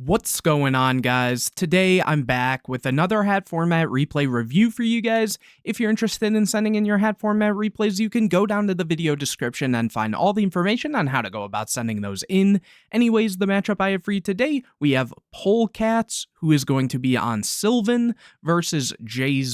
What's going on, guys? Today I'm back with another H.A.T format replay review for you guys. If you're interested in sending in your H.A.T format replays, you can go down to the video description and find all the information on how to go about sending those in. Anyways, the matchup I have for you today, we have Polecats, who is going to be on Sylvan, versus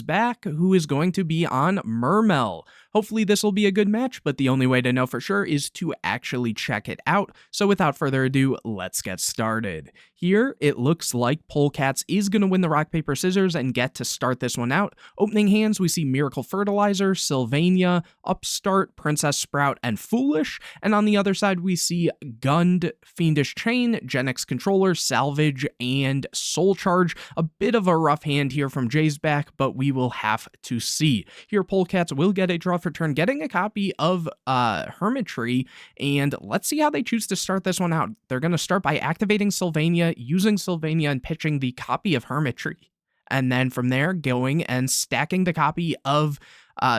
Back, who is going to be on Mermail. Hopefully this will be a good match, but the only way to know for sure is to actually check it out. So without further ado, let's get started. Here, it looks like Polecats is going to win the rock, paper, scissors and get to start this one out. Opening hands, we see Miracle Fertilizer, Sylvania, Upstart, Princess Sprout, and Foolish. And on the other side, we see Gund, Fiendish Chain, Gen X Controller, Salvage, and Soul Charge. A bit of a rough hand here from Back, but we will have to see. Here, Polecats will get a draw for turn, getting a copy of Hermitry, and let's see how they choose to start this one out. They're going to start by activating Sylvania, using Sylvania and pitching the copy of Hermitry, and then from there going and stacking the copy of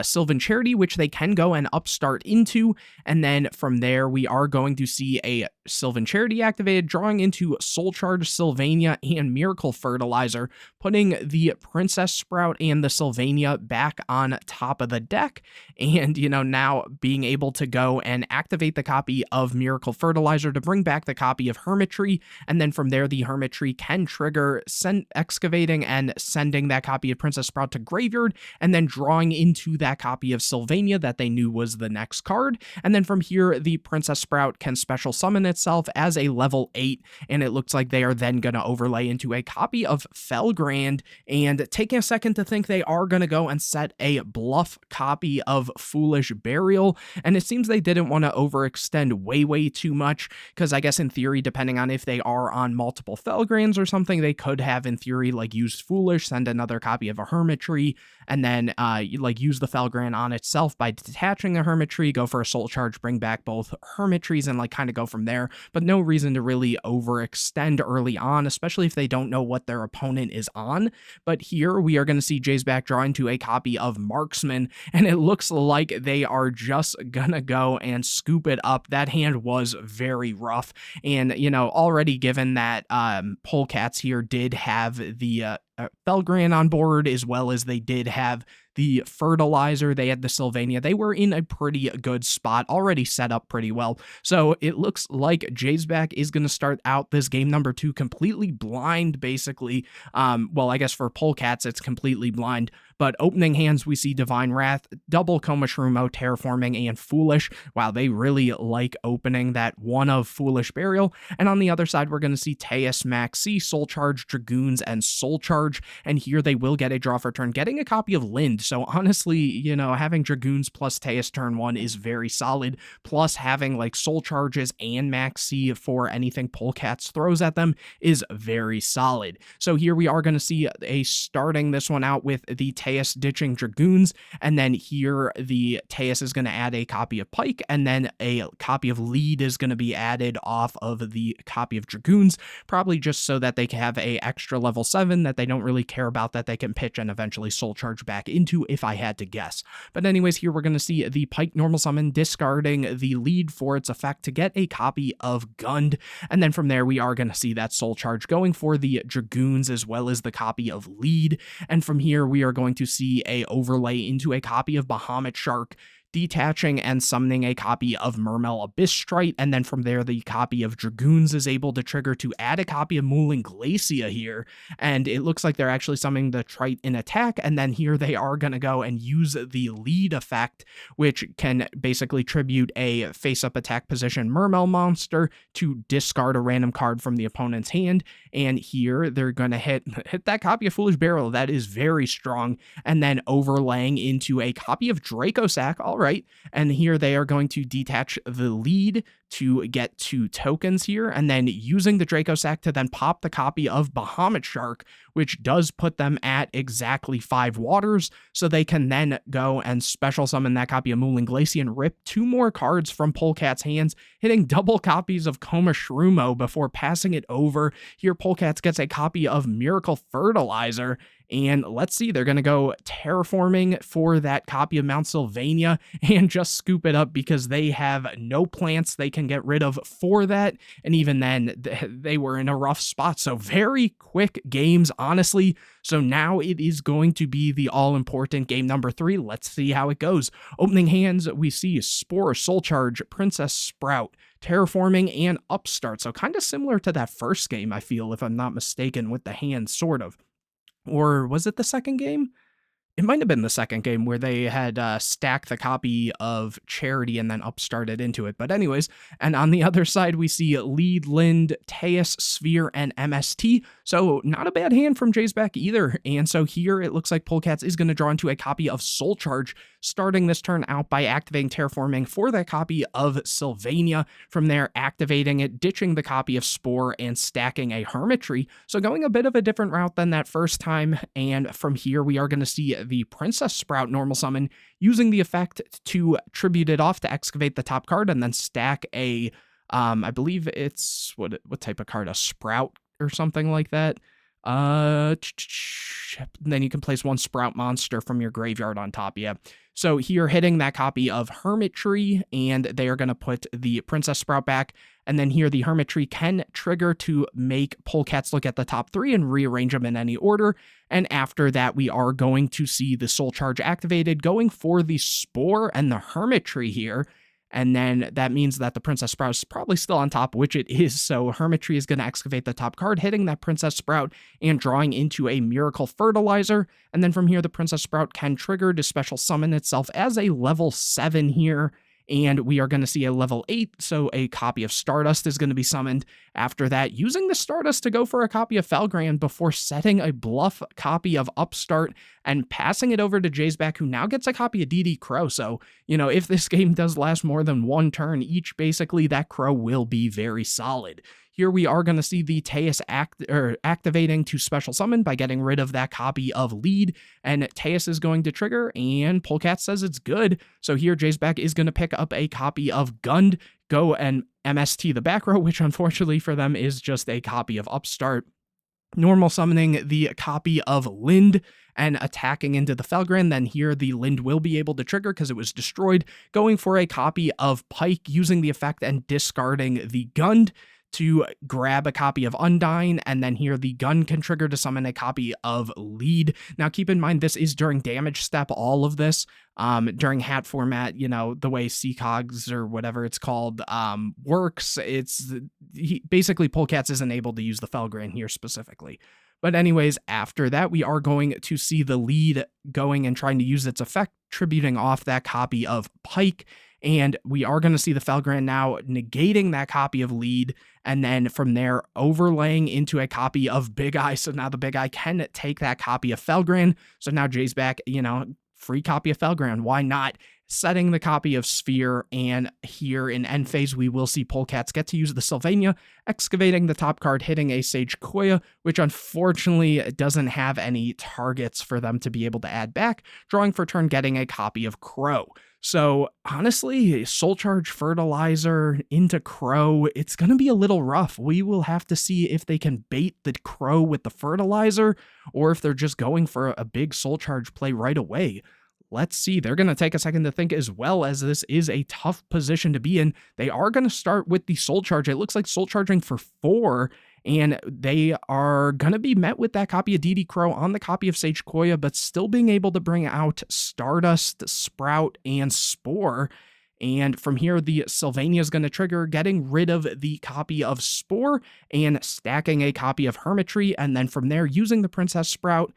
Sylvan Charity, which they can go and upstart into, and then from there we are going to see a Sylvan Charity activated, drawing into Soul Charge, Sylvania, and Miracle Fertilizer, putting the Princess Sprout and the Sylvania back on top of the deck, and now being able to go and activate the copy of Miracle Fertilizer to bring back the copy of Hermitry, and then from there the Hermitry can trigger excavating and sending that copy of Princess Sprout to graveyard, and then drawing into that copy of Sylvania that they knew was the next card. And then from here, the Princess Sprout can special summon itself as a level 8, and it looks like they are then going to overlay into a copy of Felgrand, and taking a second to think, they are going to go and set a bluff copy of Foolish Burial, and it seems they didn't want to overextend way too much, because I guess in theory, depending on if they are on multiple Felgrands or something, they could have in theory like used Foolish, send another copy of a Hermitry, and then like use the Felgrand on itself by detaching the Hermitry, go for a Soul Charge, bring back both Hermitries, and like kind of go from there. But no reason to really overextend early on, especially if they don't know what their opponent is on. But here we are going to see Back draw into a copy of Marksman, and it looks like they are just gonna go and scoop it up. That hand was very rough, and already given that Polecats here did have the Felgrand on board, as well as they did have the Fertilizer, they had the Sylvania, they were in a pretty good spot, already set up pretty well. So it looks like Back is going to start out this game number 2 completely blind, basically. Well, I guess for Polecats, it's completely blind. But opening hands, we see Divine Wrath, double Coma Shroomo, Terraforming, and Foolish. Wow, they really like opening that one of Foolish Burial. And on the other side, we're going to see Teus, Maxi, Soul Charge, Dragoons, and Soul Charge. And here they will get a draw for turn, getting a copy of Lind. So honestly, having Dragoons plus Teus turn 1 is very solid. Plus having like Soul Charges and Maxi for anything Polecats throws at them is very solid. So here we are going to see starting this one out with the Teus ditching Dragoons, and then here the Teus is going to add a copy of Pike, and then a copy of Lead is going to be added off of the copy of Dragoons, probably just so that they can have a extra level 7 that they don't really care about, that they can pitch and eventually Soul Charge back into, if I had to guess. But anyways, here we're going to see the Pike normal summon, discarding the Lead for its effect to get a copy of Gund, and then from there we are going to see that Soul Charge going for the Dragoons as well as the copy of Lead, and from here we are going to see a overlay into a copy of Bahamut Shark, detaching and summoning a copy of Mermail Abyss Strike, and then from there the copy of Dragoons is able to trigger to add a copy of Mooling Glacia here, and it looks like they're actually summoning the Trite in attack, and then here they are going to go and use the Lead effect, which can basically tribute a face-up attack position Mermail monster to discard a random card from the opponent's hand, and here they're going to hit that copy of Foolish Burial. That is very strong, and then overlaying into a copy of Dracosack. All right, and here they are going to detach the Lead to get 2 tokens here, and then using the Dracosack to then pop the copy of Bahamut Shark, which does put them at exactly 5 waters, so they can then go and special summon that copy of Mooling Glacia and rip 2 more cards from Polecats' hands, hitting double copies of Coma Shroomo before passing it over. Here Polecats gets a copy of Miracle Fertilizer, And let's see, they're going to go terraforming for that copy of Mount Sylvania and just scoop it up because they have no plants they can get rid of for that. And even then, they were in a rough spot. So very quick games, honestly. So now it is going to be the all-important game number 3. Let's see how it goes. Opening hands, we see Spore, Soul Charge, Princess Sprout, Terraforming, and Upstart. So kind of similar to that first game, I feel, if I'm not mistaken, with the hands, sort of. Or was it the second game? It might have been the second game where they had stacked the copy of Charity and then upstarted into it. But anyways, and on the other side, we see Lead, Lind, Teus, Sphere, and MST. So not a bad hand from Jay's back either. And so here it looks like Polecats is going to draw into a copy of Soul Charge, starting this turn out by activating Terraforming for that copy of Sylvania. From there, activating it, ditching the copy of Spore, and stacking a Hermitry. So going a bit of a different route than that first time. And from here, we are going to see the Princess Sprout normal summon, using the effect to tribute it off to excavate the top card and then stack a, I believe it's, what type of card? A Sprout or something like that. Then you can place 1 Sprout monster from your graveyard on top, yeah. So here, hitting that copy of Hermitry, and they are going to put the Princess Sprout back. And then here, the Hermitry can trigger to make Polecats look at the top 3 and rearrange them in any order. And after that, we are going to see the Soul Charge activated, going for the Spore and the Hermitry here. And then that means that the Princess Sprout is probably still on top, which it is. So Hermitry is going to excavate the top card, hitting that Princess Sprout and drawing into a Miracle Fertilizer. And then from here, the Princess Sprout can trigger to special summon itself as a level 7 here. And we are going to see a level 8, so a copy of Stardust is going to be summoned. After that, using the Stardust to go for a copy of Felgrand before setting a bluff copy of Upstart and passing it over to Jay's back, who now gets a copy of DD Crow. So, you know, if this game does last more than 1 turn each, basically, that Crow will be very solid. Here we are going to see the Teus activating to special summon by getting rid of that copy of Lead, and Teus is going to trigger, and Polecat says it's good. So here Jay's back is going to pick up a copy of Gund, go and MST the back row, which unfortunately for them is just a copy of Upstart. Normal summoning the copy of Lind and attacking into the Felgrand. Then here the Lind will be able to trigger because it was destroyed, going for a copy of Pike, using the effect and discarding the Gund to grab a copy of Undyne, and then here the Gun can trigger to summon a copy of Lead. Now keep in mind, this is during damage step, all of this. During H.A.T format, you know, the way CCOGs or whatever it's called works, basically Polecats isn't able to use the Felgrand here specifically. But anyways, after that, we are going to see the Lead going and trying to use its effect, tributing off that copy of Pike. And we are going to see the Felgrand now negating that copy of Lead, and then from there overlaying into a copy of Big Eye. So now the Big Eye can take that copy of Felgrand. So now Jay's back, you know, free copy of Felgrand. Why not? Setting the copy of Sphere, and here in end phase, we will see Polecats get to use the Sylvania, excavating the top card, hitting a Sage Koya, which unfortunately doesn't have any targets for them to be able to add back, drawing for turn, getting a copy of Crow. So honestly, Soul Charge Fertilizer into Crow, it's going to be a little rough. We will have to see if they can bait the Crow with the Fertilizer, or if they're just going for a big Soul Charge play right away. Let's see. They're going to take a second to think, as well, as this is a tough position to be in. They are going to start with the Soul Charge. It looks like Soul Charging for 4, and they are going to be met with that copy of DD Crow on the copy of Sage Koya, but still being able to bring out Stardust, Sprout, and Spore. And from here, the Sylvania is going to trigger, getting rid of the copy of Spore and stacking a copy of Hermitry. And then from there, using the Princess Sprout.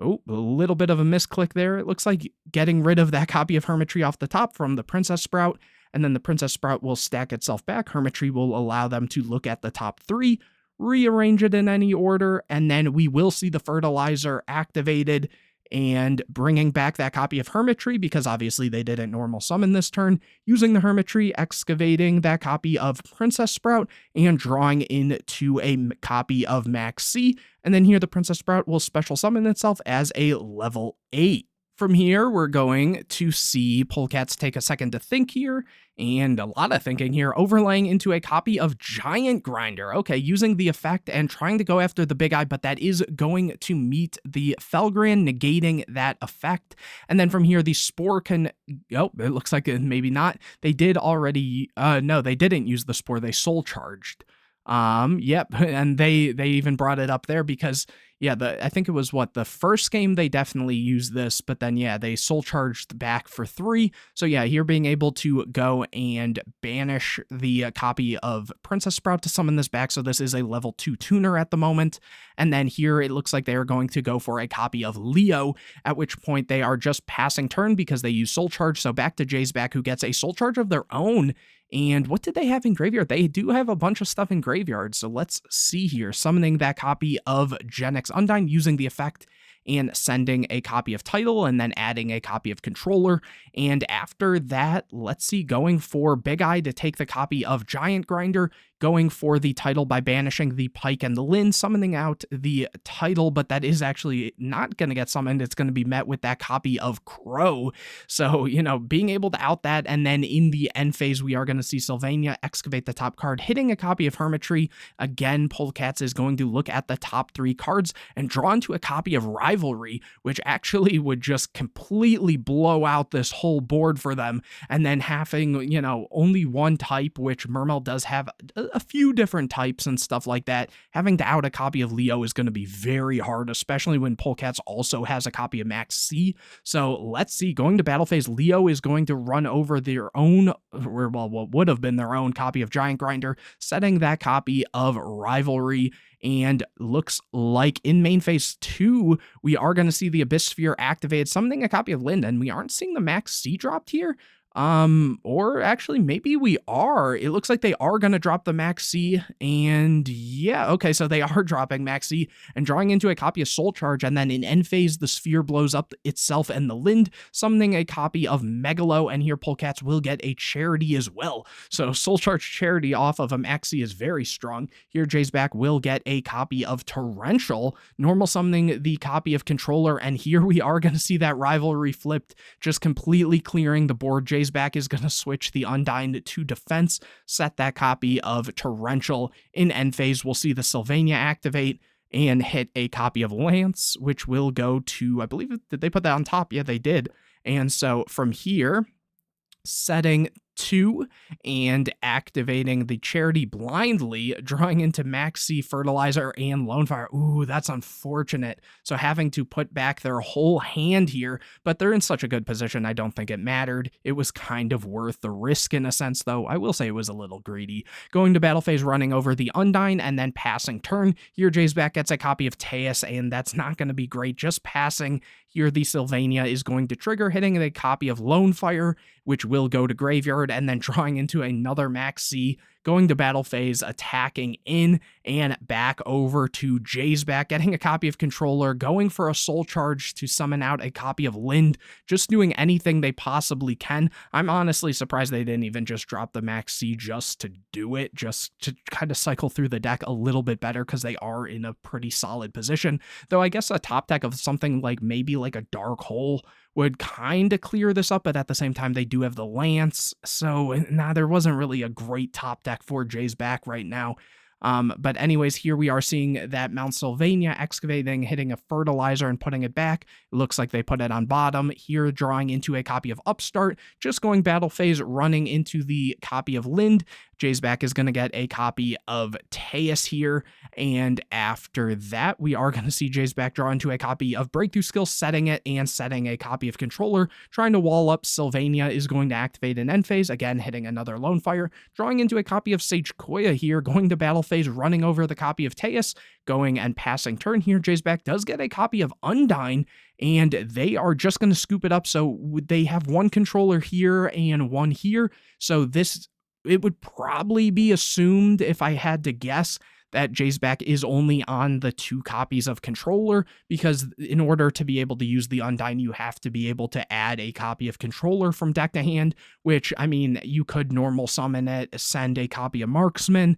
Oh, a little bit of a misclick there. It looks like getting rid of that copy of Hermitry off the top from the Princess Sprout, and then the Princess Sprout will stack itself back. Hermitry will allow them to look at the top 3, rearrange it in any order, and then we will see the Fertilizer activated and bringing back that copy of Hermitry, because obviously they didn't normal summon this turn, using the Hermitry, excavating that copy of Princess Sprout, and drawing into a copy of Max C. And then here the Princess Sprout will special summon itself as a level 8 From here, we're going to see Polecats take a second to think here, and a lot of thinking here, overlaying into a copy of Giant Grinder. Okay, using the effect and trying to go after the Big Eye, but that is going to meet the Felgran, negating that effect. And then from here, the Spore can, oh, it looks like maybe not. They did already, no, they didn't use the Spore, they soul charged. Yep, and they even brought it up there because, yeah, I think it was what, the first game they definitely used this, but then, yeah, they soul charged back for 3. So yeah, here being able to go and banish the copy of Princess Sprout to summon this back. So this is a level 2 tuner at the moment. And then here it looks like they are going to go for a copy of Leo, at which point they are just passing turn because they use soul charge. So back to Jay's back, who gets a soul charge of their own. And what did they have in graveyard? They do have a bunch of stuff in graveyard. So let's see here. Summoning that copy of Genix Undyne using the effect and sending a copy of Title and then adding a copy of Controller. And after that, let's see, going for Big Eye to take the copy of Giant Grinder, going for the Title by banishing the Pike and the Lin, summoning out the Title, but that is actually not going to get summoned. It's going to be met with that copy of Crow. So, you know, being able to out that, and then in the end phase, we are going to see Sylvania excavate the top card, hitting a copy of Hermitry. Again, Polecats is going to look at the top 3 cards and draw into a copy of Rivalry, which actually would just completely blow out this whole board for them. And then having, you know, only one type, which Mermail does have a few different types and stuff like that. Having to out a copy of Leo is going to be very hard, especially when Polecats also has a copy of Max C. So let's see, going to battle phase, Leo is going to run over their own, or well, what would have been their own copy of Giant Grinder, setting that copy of Rivalry. And looks like in main phase 2, we are going to see the Abyss Sphere activated, summoning a copy of Linden. We aren't seeing the Max C dropped here. Or actually maybe we are. It looks like they are going to drop the Max C, and yeah, okay, so they are dropping Max C and drawing into a copy of Soul Charge, and then in end phase, the Sphere blows up itself and the Lind, summoning a copy of Megalo, and here Polecats will get a Charity as well. So Soul Charge Charity off of a Max C is very strong. Here Jay's back will get a copy of Torrential, normal summoning the copy of Controller, and here we are going to see that Rivalry flipped, just completely clearing the board. Jay's back is going to switch the Undyne to defense, set that copy of Torrential. In end phase, we'll see the Sylvania activate and hit a copy of Lance, which will go to, I believe, did they put that on top? Yeah, they did. And so from here, setting 2 and activating the Charity blindly, drawing into Max C, Fertilizer, and Lonefire. Ooh, that's unfortunate. So having to put back their whole hand here, but they're in such a good position, I don't think it mattered. It was kind of worth the risk in a sense, though. I will say it was a little greedy. Going to battle phase, running over the Undyne, and then passing turn. Here, Jay's back gets a copy of Teus, and that's not going to be great. Just passing. Here, the Sylvania is going to trigger, hitting a copy of Lonefire, which will go to graveyard, and then drawing into another Max C, going to battle phase, attacking in and back over to Jay's back, getting a copy of Controller, going for a Soul Charge to summon out a copy of Lind, just doing anything they possibly can. I'm honestly surprised they didn't even just drop the Max C just to do it, just to kind of cycle through the deck a little bit better, because they are in a pretty solid position. Though I guess a top deck of something like maybe like a Dark Hole would kind of clear this up, but at the same time, they do have the Lance. So, nah, there wasn't really a great top deck for Jay's back right now. But anyways, here we are seeing that Mount Sylvania excavating, hitting a Fertilizer and putting it back. It looks like they put it on bottom. Here, drawing into a copy of Upstart, just going battle phase, running into the copy of Lind. Jay's back is going to get a copy of Teus here, and after that, we are going to see Jay's back draw into a copy of Breakthrough Skill, setting it, and setting a copy of Controller. Trying to wall up, Sylvania is going to activate an end phase, again hitting another Lonefire, drawing into a copy of Sage Koya here, going to battle phase, running over the copy of Teus, going and passing turn here. Jay's back does get a copy of Undyne, and they are just going to scoop it up, so they have one Controller here and one here, so it would probably be assumed, if I had to guess, that Jay's back is only on the 2 copies of Controller, because in order to be able to use the Undyne, you have to be able to add a copy of Controller from deck to hand, which, I mean, you could normal summon it, send a copy of Marksman,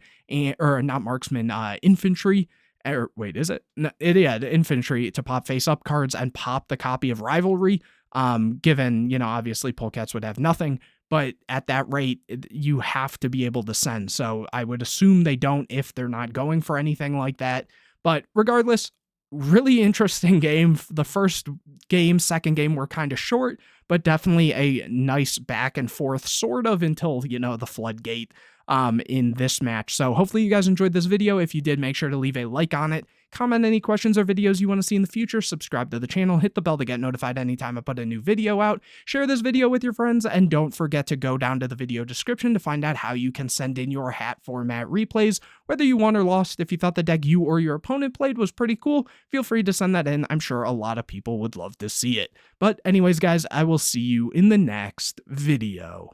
or not Marksman, Infantry, or wait, is it? No, yeah, the Infantry to pop face-up cards and pop the copy of Rivalry. given, obviously Polecats would have nothing, but at that rate, you have to be able to send. So I would assume they don't if they're not going for anything like that. But regardless, really interesting game. The first game, second game were kind of short, but definitely a nice back and forth sort of until, the floodgate in this match. So hopefully you guys enjoyed this video. If you did, make sure to leave a like on it. Comment any questions or videos you want to see in the future, subscribe to the channel, hit the bell to get notified anytime I put a new video out, share this video with your friends, and don't forget to go down to the video description to find out how you can send in your hat format replays. Whether you won or lost, if you thought the deck you or your opponent played was pretty cool, feel free to send that in. I'm sure a lot of people would love to see it. But anyways, guys, I will see you in the next video.